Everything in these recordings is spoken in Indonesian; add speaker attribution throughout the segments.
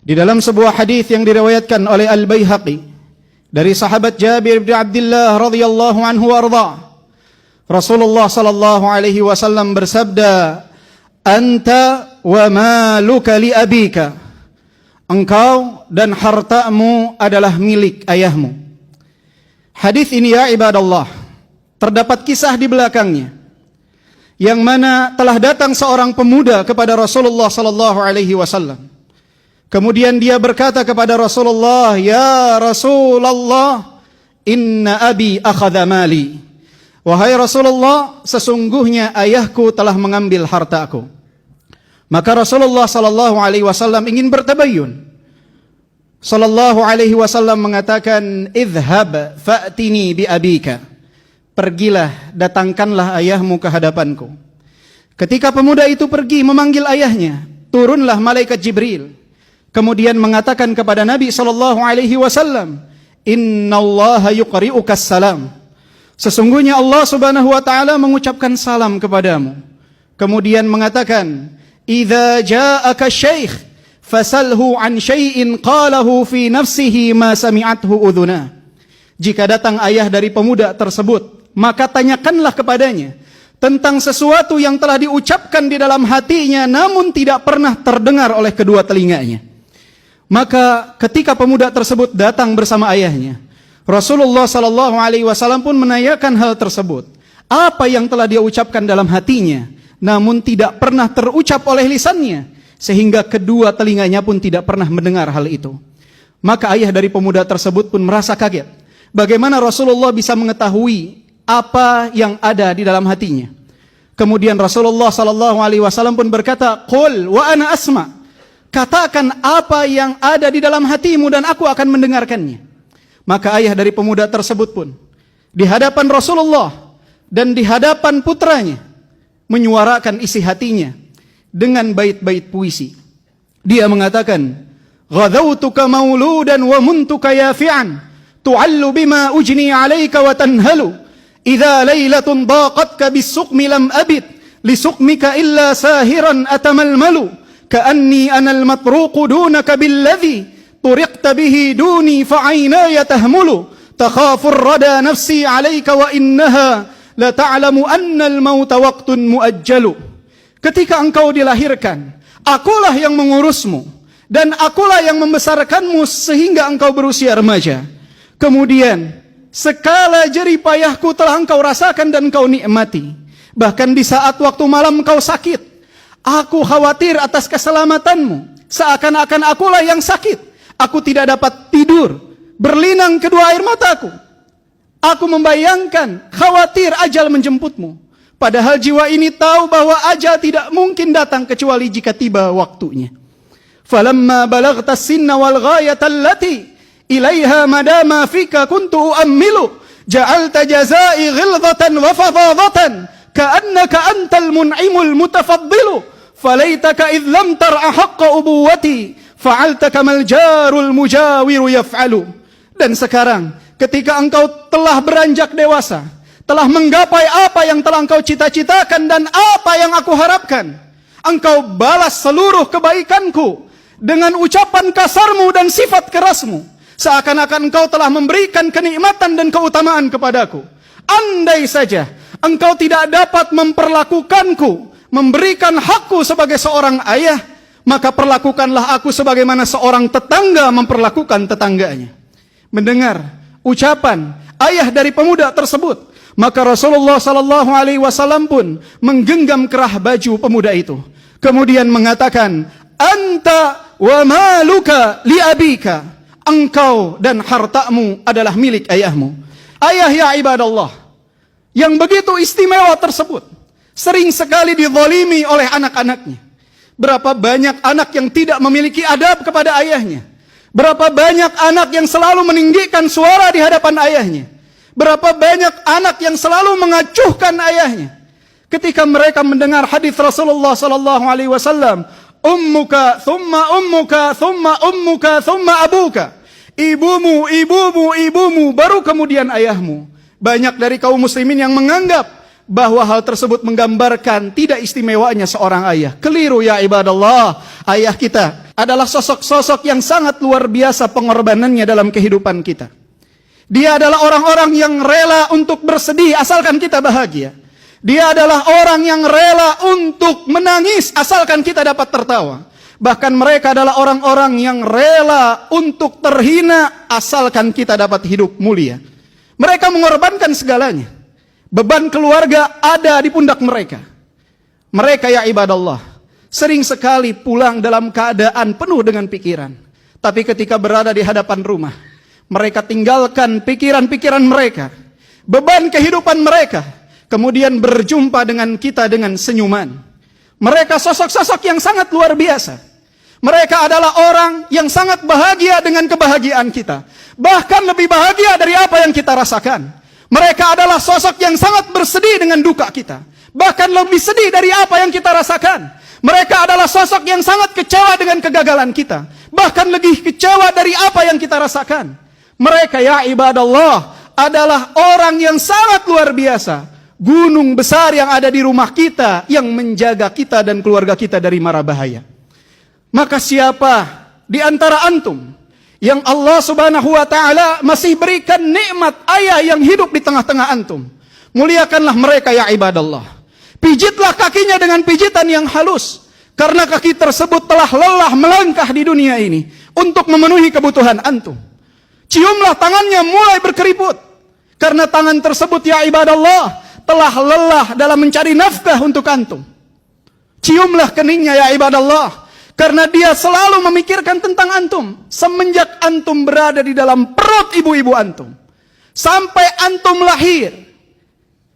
Speaker 1: Di dalam sebuah hadis yang diriwayatkan oleh Al-Baihaqi dari sahabat Jabir bin Abdullah radhiyallahu anhu warda, Rasulullah sallallahu alaihi wasallam bersabda, "Anta wa maluka li abika." Engkau dan hartamu adalah milik ayahmu. Hadis ini ya ibadallah, terdapat kisah di belakangnya, yang mana telah datang seorang pemuda kepada Rasulullah sallallahu alaihi wasallam. Kemudian dia berkata kepada Rasulullah, "Ya Rasulullah, inna abi akhadha mali." Wahai Rasulullah, sesungguhnya ayahku telah mengambil hartaku. Maka Rasulullah sallallahu alaihi wasallam ingin bertabayyun. Sallallahu alaihi wasallam mengatakan, "Idhhab fa'tini bi abika." Pergilah, datangkanlah ayahmu ke hadapanku. Ketika pemuda itu pergi memanggil ayahnya, turunlah malaikat Jibril. Kemudian mengatakan kepada Nabi sallallahu alaihi wasallam, "Innallaha yuqri'ukas salam." Sesungguhnya Allah Subhanahu wa taala mengucapkan salam kepadamu. Kemudian mengatakan, "Idza ja'aka syekh fasalhu an syai'in qalahu fi nafsihi ma sami'athu udhuna." Jika datang ayah dari pemuda tersebut, maka tanyakanlah kepadanya tentang sesuatu yang telah diucapkan di dalam hatinya namun tidak pernah terdengar oleh kedua telinganya. Maka ketika pemuda tersebut datang bersama ayahnya, Rasulullah sallallahu alaihi wasallam pun menanyakan hal tersebut. Apa yang telah dia ucapkan dalam hatinya namun tidak pernah terucap oleh lisannya, sehingga kedua telinganya pun tidak pernah mendengar hal itu. Maka ayah dari pemuda tersebut pun merasa kaget. Bagaimana Rasulullah bisa mengetahui apa yang ada di dalam hatinya? Kemudian Rasulullah sallallahu alaihi wasallam pun berkata, "Qul wa ana asma." Katakan apa yang ada di dalam hatimu dan aku akan mendengarkannya. Maka ayah dari pemuda tersebut pun di hadapan Rasulullah dan di hadapan putranya menyuarakan isi hatinya dengan bait-bait puisi. Dia mengatakan, "Ghadawtuka mauludan wa muntuka yafi'an, tu'allu bima ujni 'alaika wa tanhalu. Idza lailatun daqatka bis-suqmi lam abid, li suqmika illa sahiran atamalmalu. Ka'anni anal matruqu dunaka billadhi turiqta bihi duni fa'ainaya tahmulu. Takhafur rada nafsi 'alaika wa innaha la ta'lamu anna al-mauta waqtun muajjalu." Ketika engkau dilahirkan, akulah yang mengurusmu dan akulah yang membesarkanmu sehingga engkau berusia remaja. Kemudian segala jerih payahku telah engkau rasakan dan engkau nikmati. Bahkan di saat waktu malam engkau sakit, aku khawatir atas keselamatanmu, seakan-akan akulah yang sakit. Aku tidak dapat tidur, berlinang kedua air mataku. Aku membayangkan, khawatir ajal menjemputmu. Padahal jiwa ini tahu bahwa ajal tidak mungkin datang kecuali jika tiba waktunya. Falamma balaghta sinna wal ghayata allati ilaiha madama fika kuntu uammilu, ja'alta jazai ghilzatan wa fadadatan ka'annaka antal mun'imul mutafaddilu. Falaitaka idh lam tar'a haqqa ubuwati fa'alta kamal jarul mujawiru yaf'alu. Dan sekarang ketika engkau telah beranjak dewasa, telah menggapai apa yang telah engkau cita-citakan dan apa yang aku harapkan, engkau balas seluruh kebaikanku dengan ucapan kasarmu dan sifat kerasmu, seakan-akan engkau telah memberikan kenikmatan dan keutamaan kepadaku. Andai saja engkau tidak dapat memperlakukanku, memberikan hakku sebagai seorang ayah, maka perlakukanlah aku sebagaimana seorang tetangga memperlakukan tetangganya. Mendengar ucapan ayah dari pemuda tersebut, maka Rasulullah sallallahu alaihi wasallam pun menggenggam kerah baju pemuda itu. Kemudian mengatakan, "Anta wa maluka li abika." Engkau dan hartamu adalah milik ayahmu. Ayah ya ibadallah, yang begitu istimewa tersebut sering sekali dizalimi oleh anak-anaknya. Berapa banyak anak yang tidak memiliki adab kepada ayahnya. Berapa banyak anak yang selalu meninggikan suara di hadapan ayahnya. Berapa banyak anak yang selalu mengacuhkan ayahnya. Ketika mereka mendengar hadis Rasulullah sallallahu alaihi wasallam, "Ummuka, thumma ummuka, thumma ummuka, thumma abuka." Ibumu, ibumu, ibumu, baru kemudian ayahmu. Banyak dari kaum muslimin yang menganggap bahwa hal tersebut menggambarkan tidak istimewanya seorang ayah. Keliru ya ibadallah. Ayah kita adalah sosok-sosok yang sangat luar biasa pengorbanannya dalam kehidupan kita. Dia adalah orang-orang yang rela untuk bersedih asalkan kita bahagia. Dia adalah orang yang rela untuk menangis asalkan kita dapat tertawa. Bahkan mereka adalah orang-orang yang rela untuk terhina asalkan kita dapat hidup mulia. Mereka mengorbankan segalanya. Beban keluarga ada di pundak mereka. Mereka ya ibadallah, sering sekali pulang dalam keadaan penuh dengan pikiran. Tapi ketika berada di hadapan rumah, mereka tinggalkan pikiran-pikiran mereka, beban kehidupan mereka, kemudian berjumpa dengan kita dengan senyuman. Mereka sosok-sosok yang sangat luar biasa. Mereka adalah orang yang sangat bahagia dengan kebahagiaan kita. Bahkan lebih bahagia dari apa yang kita rasakan. Mereka adalah sosok yang sangat bersedih dengan duka kita. Bahkan lebih sedih dari apa yang kita rasakan. Mereka adalah sosok yang sangat kecewa dengan kegagalan kita. Bahkan lebih kecewa dari apa yang kita rasakan. Mereka ya ibadallah adalah orang yang sangat luar biasa. Gunung besar yang ada di rumah kita yang menjaga kita dan keluarga kita dari mara bahaya. Maka siapa di antara antum yang Allah subhanahu wa ta'ala masih berikan nikmat ayah yang hidup di tengah-tengah antum, muliakanlah mereka ya ibadallah. Pijitlah kakinya dengan pijitan yang halus, karena kaki tersebut telah lelah melangkah di dunia ini untuk memenuhi kebutuhan antum. Ciumlah tangannya mulai berkeriput, karena tangan tersebut ya ibadallah telah lelah dalam mencari nafkah untuk antum. Ciumlah keningnya ya ibadallah, karena dia selalu memikirkan tentang antum semenjak antum berada di dalam perut ibu-ibu antum, sampai antum lahir,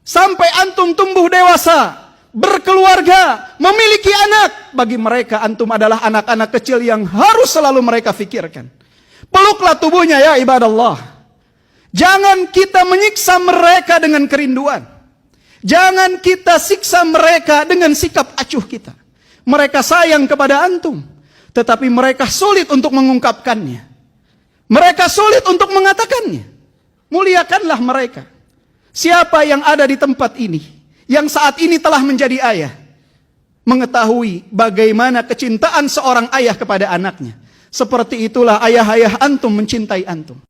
Speaker 1: sampai antum tumbuh dewasa, berkeluarga, memiliki anak. Bagi mereka antum adalah anak-anak kecil yang harus selalu mereka fikirkan. Peluklah tubuhnya ya ibadallah. Jangan kita menyiksa mereka dengan kerinduan. Jangan kita siksa mereka dengan sikap acuh kita. Mereka sayang kepada antum, tetapi mereka sulit untuk mengungkapkannya. Mereka sulit untuk mengatakannya. Muliakanlah mereka. Siapa yang ada di tempat ini, yang saat ini telah menjadi ayah, mengetahui bagaimana kecintaan seorang ayah kepada anaknya. Seperti itulah ayah-ayah antum mencintai antum.